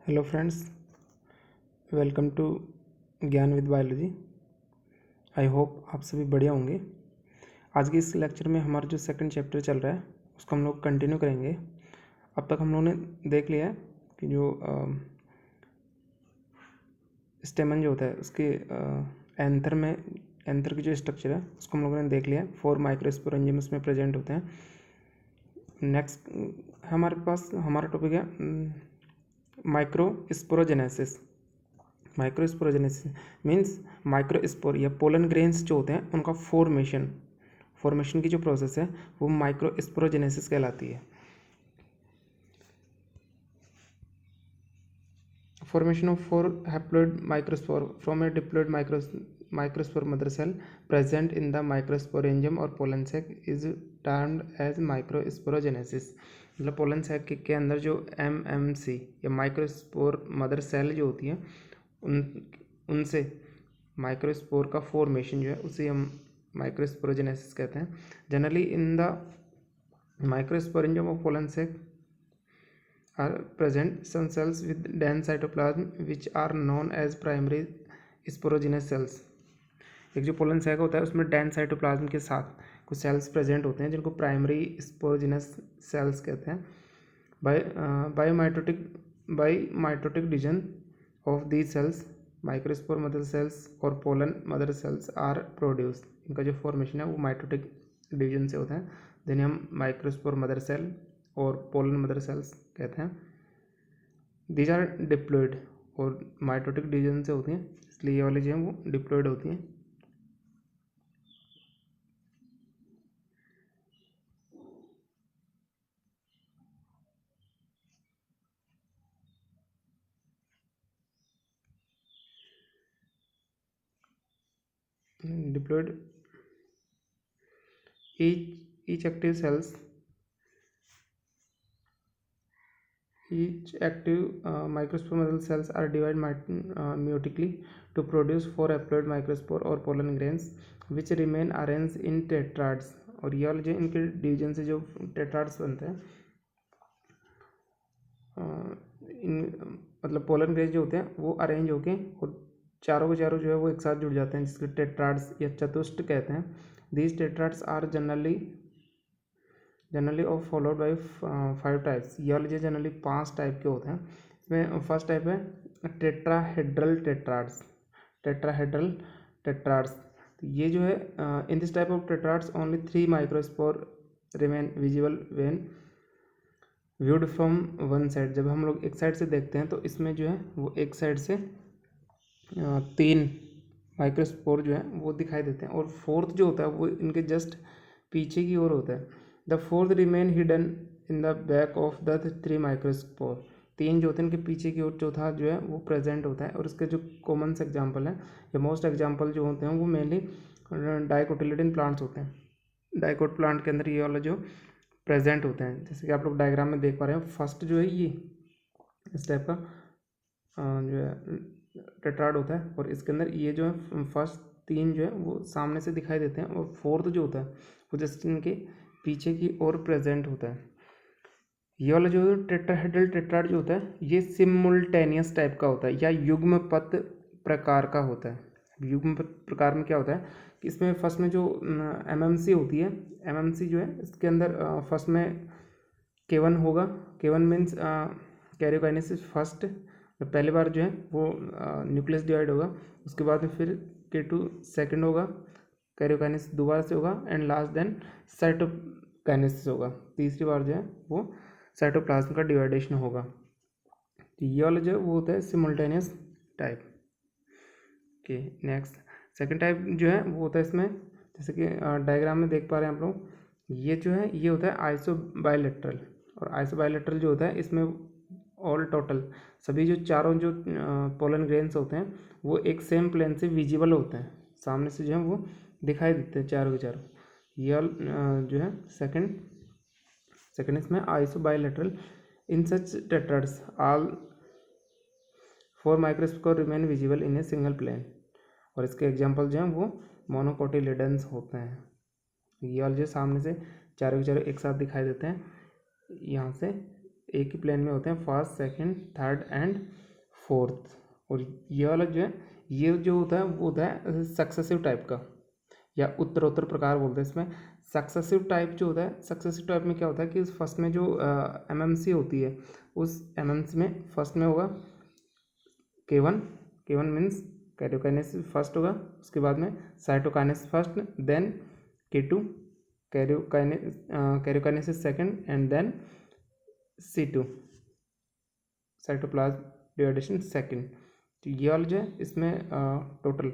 Hello friends, welcome to ज्ञान with biology. I hope आप सभी बढ़िया होंगे। आज के इस लेक्चर में हमारा जो सेकंड चैप्टर चल रहा है उसको हम लोग कंटिन्यू करेंगे। अब तक हम लोगों ने देख लिया है कि जो स्टेमन जो होता है उसके एंथर की जो स्ट्रक्चर है उसको हम लोगों ने देख लिया है। 4 माइक्रोस्पोरेंजियम उसमें प्रेजेंट होते हैं। नेक्स्ट हमारे पास हमारा टॉपिक है माइक्रोस्पोरोजेनेसिस। माइक्रोस्पोरोजेनेसिस मीन्स माइक्रोस्पोर या पोलन ग्रेन्स जो होते हैं उनका फॉर्मेशन की जो प्रोसेस है वो माइक्रोस्पोरोजेनेसिस कहलाती है। Formation of 4 haploid microspore from a diploid microspore mother cell present in the microsporangium or pollen sac is termed as microsporogenesis। मतलब पोलन सैक के अंदर जो MMC या माइक्रोस्पोर मदर सेल जो होती है उनसे माइक्रोस्पोर का फॉर्मेशन जो है उसे हम माइक्रोस्पोरोजेनेसिस कहते हैं। Generally in the microsporangium of pollen sac are present some cells with dense cytoplasm which are known as primary sporogenous cells। एक जो पोलन सैक होता है उसमें डेंस साइटोप्लाज्म के साथ कुछ सेल्स प्रेजेंट होते हैं जिनको प्राइमरी स्पोरोजिनस सेल्स कहते हैं। By mitotic division of these cells microspore mother cells और pollen mother cells are produce. इनका जो फॉर्मेशन है वो माइटोटिक डिवीजन से होता है, जिन्हें हम माइक्रोस्पोर मदर सेल और पोलन मदर सेल्स कहते हैं। दीज आर डिप्लॉयड और माइटोटिक डिवीजन से होती हैं, इसलिए ये वाली जो है वो डिप्लॉयड होती हैं। Diploid each active cells each active microspore cells are divided meiotically to produce 4 haploid microspore or pollen grains which remain arranged in tetrads। और ये वाले जो इनके डिवीजन से जो टेट्राड्स बनते हैं इन मतलब पोलन ग्रेन्स जो होते हैं वो अरेंज होके और चारों के चारों जो है वो एक साथ जुड़ जाते हैं, जिसके टेट्राड्स या चतुष्ट कहते हैं। These tetrads are generally of followed by 5 types. ये वाले जो जनरली 5 टाइप के होते हैं। इसमें फर्स्ट टाइप है टेट्राहेड्रल टेट्राड्स। तो ये जो है in this type of टेट्राड्स only 3 microspore remain visible when viewed from one side. जब हम लोग एक साइड से देखते हैं तो इसमें जो है वो एक साइड से 3 माइक्रोस्पोर जो है वो दिखाई देते हैं और फोर्थ जो होता है वो इनके जस्ट पीछे की ओर होता है। The fourth remain hidden in the back of the 3 microspore. 3 जो होते हैं इनके पीछे की ओर, चौथा जो है वो प्रेजेंट होता है। और इसके जो कॉमन से एग्जाम्पल है या मोस्ट एग्जाम्पल जो होते हैं वो मेनली डाइकोटिलेडन प्लांट्स होते हैं। डाइकोट प्लांट के अंदर ये वाला जो प्रेजेंट होते हैं, जैसे कि आप लोग डायग्राम में देख पा रहे हैं। फर्स्ट जो है ये इस टाइप का जो है टेट्राड होता है और इसके अंदर ये जो है फर्स्ट 3 जो है वो सामने से दिखाई देते हैं और फोर्थ जो होता है वो जस्ट इनके पीछे की ओर प्रेजेंट होता है। ये वाला जो टेट्राहेड्रल टेट्राड जो होता है ये सिमुल्टेनियस टाइप का होता है या युग्मपत प्रकार का होता है। युग्मपत प्रकार में क्या होता है कि इसमें फर्स्ट में जो MMC होती है, MMC जो है इसके अंदर फर्स्ट में K1 होगा। K1 मीन्स कैरियोकाइनेसिस फर्स्ट, पहली बार जो है वो न्यूक्लियस डिवाइड होगा। उसके बाद में फिर K2 सेकंड होगा, कैरियोकाइनेसिस दोबारा से होगा एंड लास्ट देन साइटोकाइनेसिस होगा। तीसरी बार जो है वो साइटोप्लाज्म का डिवाइडेशन होगा। तो ये वाला जो है वो होता है simultaneous type. Okay, next second type जो है वो होता है इसमें, जैसे कि डायग्राम में देख पा रहे हैं आप लोग, ये जो है ये होता है आइसोबाइलेटरल। और आइसोबाइलेटरल जो होता है इसमें ऑल टोटल सभी जो चारों जो पोलन ग्रेन्स होते हैं वो एक सेम प्लेन से विजिबल होते हैं, सामने से जो है वो दिखाई देते हैं चारों के चारों। ये जो है सेकंड इसमें isobilateral. In such tetrads all 4 microspore remain visible in a single plane. और इसके एग्जांपल जो हैं वो मोनोकोटिलिडन्स होते हैं। ये वाले जो सामने से चारों के चारों एक साथ दिखाई देते हैं, यहाँ से एक ही प्लेन में होते हैं, first, second, third and fourth. और ये वाला जो है, ये जो होता है वो होता है सक्सेसिव टाइप का, या उत्तरोत्तर प्रकार बोलते हैं इसमें। सक्सेसिव टाइप जो होता है, सक्सेसिव टाइप में क्या होता है कि फर्स्ट में जो एमएमसी होती है, उस एमएमसी में फर्स्ट में होगा K1, K1 means karyokinesis first होगा, उसके बाद में cytokinesis first, then K2 karyokinesis second, and then C2 cytoplasm division second. तो ये वाला जो है इसमें टोटल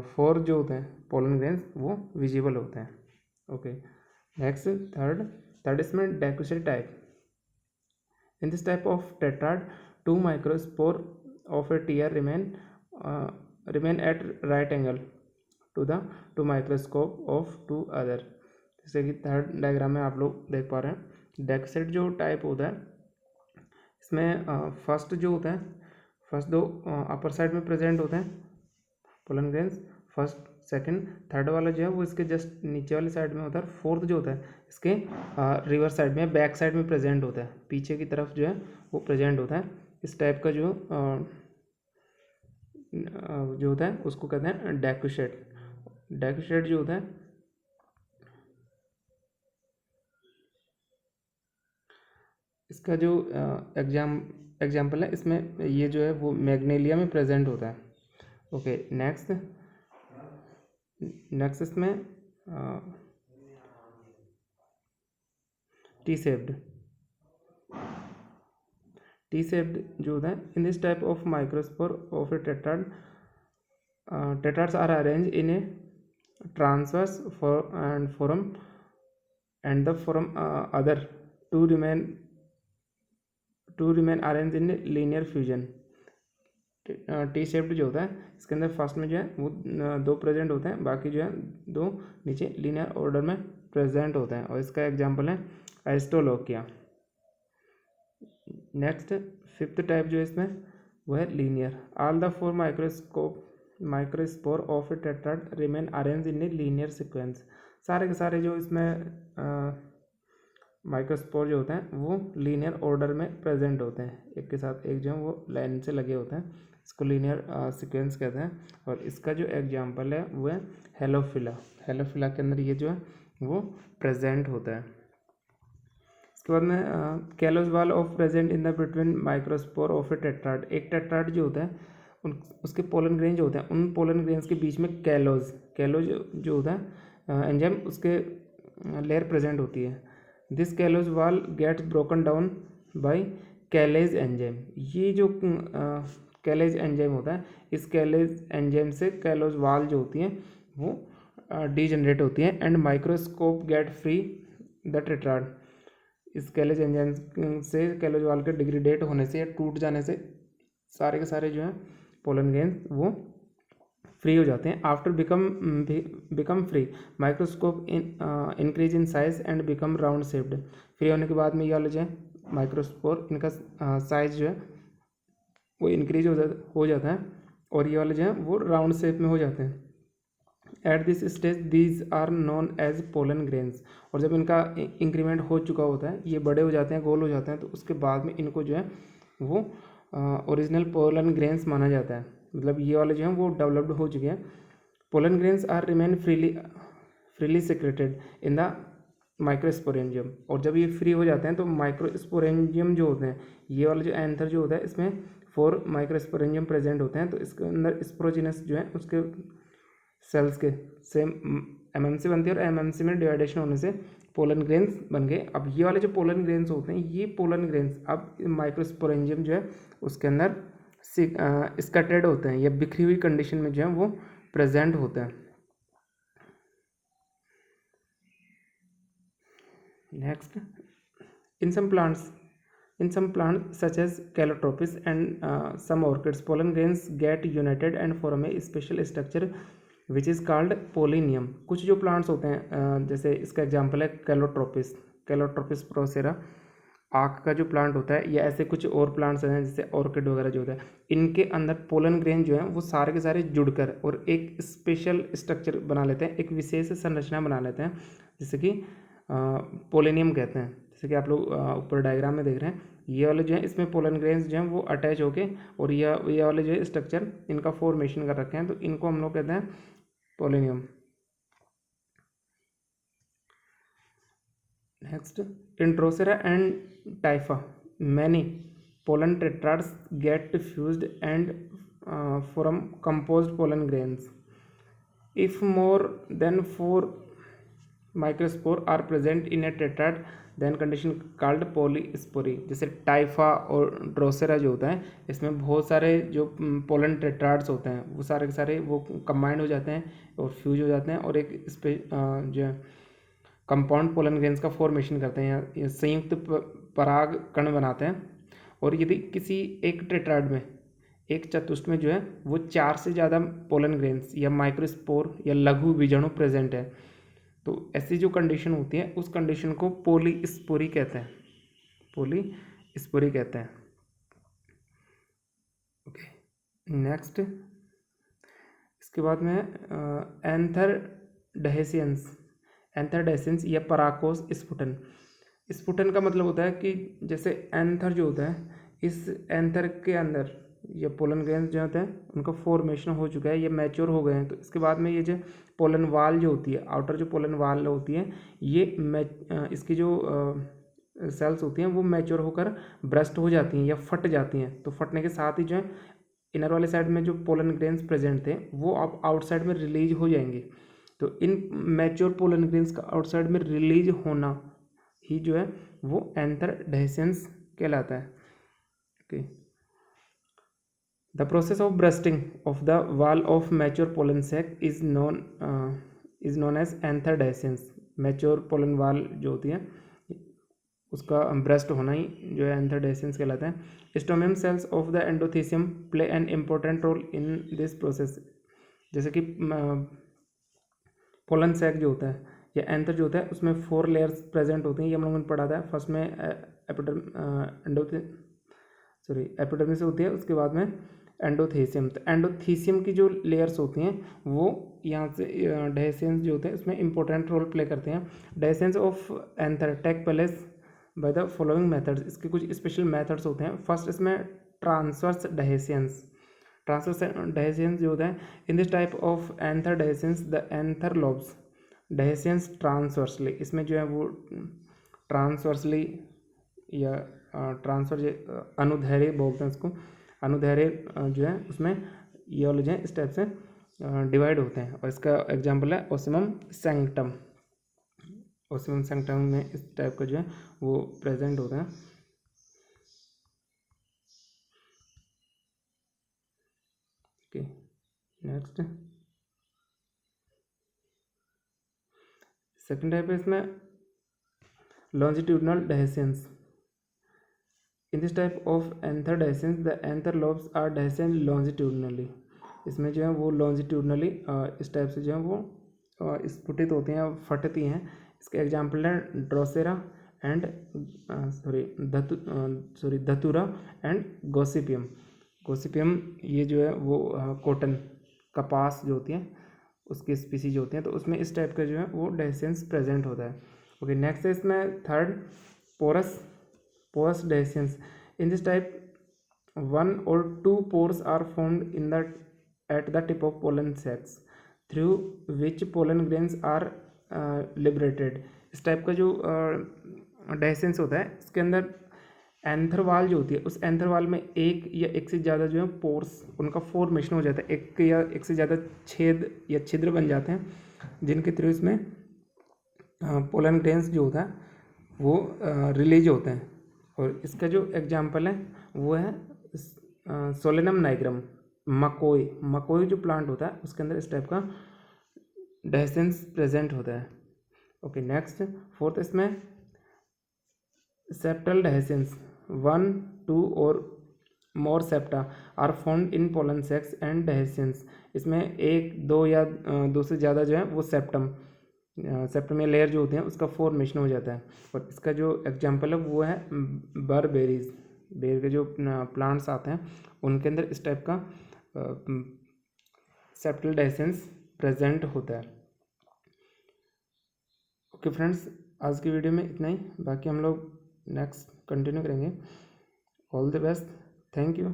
4 जो होते हैं पोलन ग्रेन्स वो विजिबल होते हैं। ओके, नेक्स्ट थर्ड इसमें decussate type. In this type of tetrad 2 microspore of a tier remain at right angle to the 2 microscope of 2 other. जैसे कि थर्ड डायग्राम में आप लोग देख पा रहे हैं, डाइक्रोसेट जो टाइप होता है इसमें फर्स्ट जो होता है, फर्स्ट 2 अपर साइड में प्रेजेंट होते हैं pollen grains, first, second, third वाला जो है वो इसके जस्ट नीचे वाली साइड में होता है, फोर्थ जो होता है इसके रिवर्स साइड में, बैक साइड में प्रेजेंट होता है, पीछे की तरफ जो है वो प्रेजेंट होता है। इस टाइप का जो होता है उसको कहते हैं डाइक्रोसेट। डाइक्रोसेट जो होता है इसका जो एग्जाम्पल है, इसमें ये जो है वो मैग्नेलिया में प्रेजेंट होता है। ओके, नेक्स्ट इसमें टी शेप्ड जो होता है, in this type of microspore of a tetrads are arrange in a transverse form and the form other two remain arrange in linear fusion. T shaped जो होता है इसके अंदर फर्स्ट में जो है वो 2 प्रेजेंट होते हैं, बाकी जो है 2 नीचे लीनियर ऑर्डर में प्रेजेंट होते हैं, और इसका एग्जांपल है एस्ट्रोलोकिया। नेक्स्ट फिफ्थ टाइप जो है इसमें वो है linear. All the 4 microspore of A tetrad remain arrange in a linear sequence. सारे के सारे जो इसमें माइक्रोस्पोर जो होते हैं वो लीनियर ऑर्डर में प्रेजेंट होते हैं, एक के साथ एक जो है वो लाइन से लगे होते हैं, इसको लीनियर सीक्वेंस कहते हैं। और इसका जो एग्जांपल है वो है हेलोफिला। हेलोफिला के अंदर ये जो है वो प्रेजेंट होता है। इसके बाद में callose wall of present in the between microspore of A tetrad. एक टेट्राड जो होता है उसके पोलन ग्रेन जो होते हैं, उन पोलन ग्रेन्स के बीच में कैलोज जो होता है एंजाइम, उसके लेयर प्रेजेंट होती है। This callose wall gets broken down by callase enzyme. ये जो कैलेज एंजाइम होता है, इस कैलेज एंजाइम से कैलोज वॉल जो होती हैं वो डीजनरेट होती हैं, and microscope get free the tetrad. इस कैलेज एंजाइम से कैलोज वॉल के डिग्रेडेट होने से या टूट जाने से सारे के सारे जो हैं पोलन ग्रेन्स वो फ्री हो जाते हैं। After become free microscope increase in size and become round shaped. Free होने के बाद में ये वाले जो है माइक्रोस्पोर, इनका साइज जो है वो इंक्रीज हो जाता है, और ये वाले जो है वो राउंड शेप में हो जाते हैं। At this stage these are known as pollen grains. और जब इनका इंक्रीमेंट हो चुका होता है, ये बड़े हो जाते हैं, गोल हो जाते हैं, तो उसके बाद में इनको जो है वो ओरिजिनल पोलन ग्रेन्स माना जाता है। मतलब ये वाले जो हैं वो डेवलप्ड हो चुके हैं। Pollen grains are remain freely secreted in the microsporangium. और जब ये फ्री हो जाते हैं तो माइक्रोस्पोरेंजियम जो होते हैं, ये वाला जो एंथर जो होता है इसमें 4 माइक्रोस्पोरेंजियम प्रेजेंट होते हैं। तो इसके अंदर स्पोरोजिनस जो है उसके सेल्स के सेम एमएमसी बनती है, और एमएमसी में डिवाइडेशन होने से पोलन ग्रेन्स बन गए। अब ये वाले जो पोलन ग्रेन्स होते हैं, ये पोलन ग्रेन्स अब माइक्रोस्पोरेंजियम जो है उसके अंदर स्कैटर्ड होते हैं, या बिखरी हुई कंडीशन में जो है वो प्रेजेंट होते हैं। Next, in some plants such as calotropis and some orchids, pollen grains get united and form a special structure which is called pollinium। कुछ जो प्लांट्स होते हैं जैसे इसका एग्जांपल है कैलोट्रोपिस प्रोसेरा, आँख का जो प्लांट होता है, या ऐसे कुछ और प्लांट्स हैं जैसे ऑर्किड वगैरह जो होता है, इनके अंदर पोलन ग्रेन जो है वो सारे के सारे जुड़कर और एक स्पेशल स्ट्रक्चर बना लेते हैं, एक विशेष संरचना बना लेते हैं, जैसे कि पोलिनियम कहते हैं। जैसे कि आप लोग ऊपर डायग्राम में देख रहे हैं, ये वाले जो है इसमें पोलन ग्रेन्स जो हैं वो अटैच होके और ये वाले जो है स्ट्रक्चर इनका फॉर्मेशन कर रखे हैं, तो इनको हम लोग कहते हैं pollinium. Next, in Drosera and Typha many pollen tetrads get fused and form composed pollen grains. If more than 4 microspore are present in a tetrad, then condition called polyspory। जैसे टाइफा और ड्रोसेरा जो होता है, इसमें बहुत सारे जो पोलन टेट्राड्स होते हैं वो सारे के सारे वो कंबाइंड हो जाते हैं और फ्यूज हो जाते हैं और एक जो कंपाउंड पोलन ग्रेन्स का फॉर्मेशन करते हैं या संयुक्त पराग कण बनाते हैं। और यदि किसी एक टेट्राड में, एक चतुष्ट में जो है वो 4 से ज़्यादा पोलन ग्रेन्स या माइक्रोस्पोर या लघु बीजाणु प्रेजेंट है, तो ऐसी जो कंडीशन होती है उस कंडीशन को पोलीस्पोरी कहते हैं, पोलीस्पोरी कहते हैं। ओके, नेक्स्ट, इसके बाद में एंथरडेसेंस या पराकोस स्फुटन। स्फुटन का मतलब होता है कि जैसे एंथर जो होता है, इस एंथर के अंदर ये पोलन ग्रेन्स जो होते हैं उनका फॉर्मेशन हो चुका है, ये मैच्योर हो गए हैं, तो इसके बाद में ये जो पोलन वाल जो होती है, आउटर जो पोलन वाल होती है, ये इसकी जो सेल्स होती हैं वो मैच्योर होकर ब्रस्ट हो जाती हैं या फट जाती हैं। तो फटने के साथ ही जो है इनर वाले साइड में जो पोलन ग्रेन्स प्रेजेंट थे वो अब आउटसाइड में रिलीज हो जाएंगे। तो इन मैच्योर पोलन ग्रेन्स का आउटसाइड में रिलीज होना ही जो है वो एंथरडेसेंस कहलाता है। Okay, the process of bursting of the wall of mature pollen sac is known as anther dehiscence. Mature pollen wall जो होती है उसका ब्रस्ट होना ही जो है एंथरडेसेंस कहलाता है। Stomium cells of the endothecium play an important role in this process. जैसे कि पोलन सैक जो होता है या एंथर जो होता है उसमें 4 लेयर्स प्रेजेंट होती हैं, ये हम लोगों ने पढ़ा था। फर्स्ट में एपिडर्मिस होती है, उसके बाद में एंडोथीसियम। तो एंडोथीसियम की जो लेयर्स होती हैं वो यहाँ से डेसेंस जो होते हैं उसमें इंपॉर्टेंट रोल प्ले करते हैं। Dehiscence of anther take place by the following methods. इसके कुछ स्पेशल मेथड्स होते हैं। फर्स्ट इसमें ट्रांसवर्स डेसेंस। ट्रांसवर्स डेसेंस जो होता है, in this type of anther dehiscence the anther lobes dehiscence transversely. इसमें जो है वो ट्रांसवर्सली या ट्रांसफर अनुदैर्घ्य बोलते हैं उसको, अनुदैर्घ्य जो है उसमें ये वाले जो है इस टाइप से डिवाइड होते हैं। और इसका एग्जांपल है ओसिमम सैंक्टम। ओसिमम सैंक्टम में इस टाइप का जो है वो प्रेजेंट होता है। ओके, नेक्स्ट सेकेंड टाइप है इसमें longitudinal dehiscence. In this type of anther dehiscence the anther lobes are dehiscent longitudinally. इसमें जो है वो लॉन्जिट्यूडनली इस टाइप से जो है वो स्फुटित होते हैं, फटती हैं। इसके एग्जांपल है ड्रोसेरा एंड धतुरा एंड गोसिपियम। गोसिपियम ये जो है वो कॉटन कपास जो होती है उसकी स्पीसीज जो होती हैं, तो उसमें इस टाइप का जो है वो डेसेंस प्रेजेंट होता है। ओके, नेक्स्ट है इसमें third porous dehiscence. In this type 1 or 2 pores are formed at the tip of pollen sacs through which pollen grains are liberated। इस टाइप का जो डेhiscence होता है इसके अंदर एंथर वाल जो होती है उस एंथर वाल में एक या एक से ज़्यादा जो है पोर्स उनका फॉर्मेशन हो जाता है। एक या एक से ज़्यादा छेद या छिद्र बन जाते हैं जिनके थ्रू इसमें पोलन ग्रेन्स जो होता है वो रिलीज होते हैं। और इसका जो एग्जाम्पल है वो है सोलेनम नाइग्रम। मकोई जो प्लांट होता है उसके अंदर इस टाइप का डेसेंस प्रेजेंट होता है। ओके, नेक्स्ट फोर्थ इसमें सेप्टल डेसेंस 1, 2 और more septa are found in pollen sacs and dehiscence. इसमें 1, 2 या 2 से ज़्यादा जो है वो सेप्टम में लेयर जो होते हैं उसका फॉर्मेशन हो जाता है। और इसका जो एग्जांपल है वो है बरबेरीज। बेर के जो प्लांट्स आते हैं उनके अंदर इस टाइप का सेप्टल डेसेंस प्रेजेंट होता है। ओके फ्रेंड्स, आज की वीडियो में इतना ही, बाकी हम लोग नेक्स्ट कंटिन्यू करेंगे। All the best, thank you.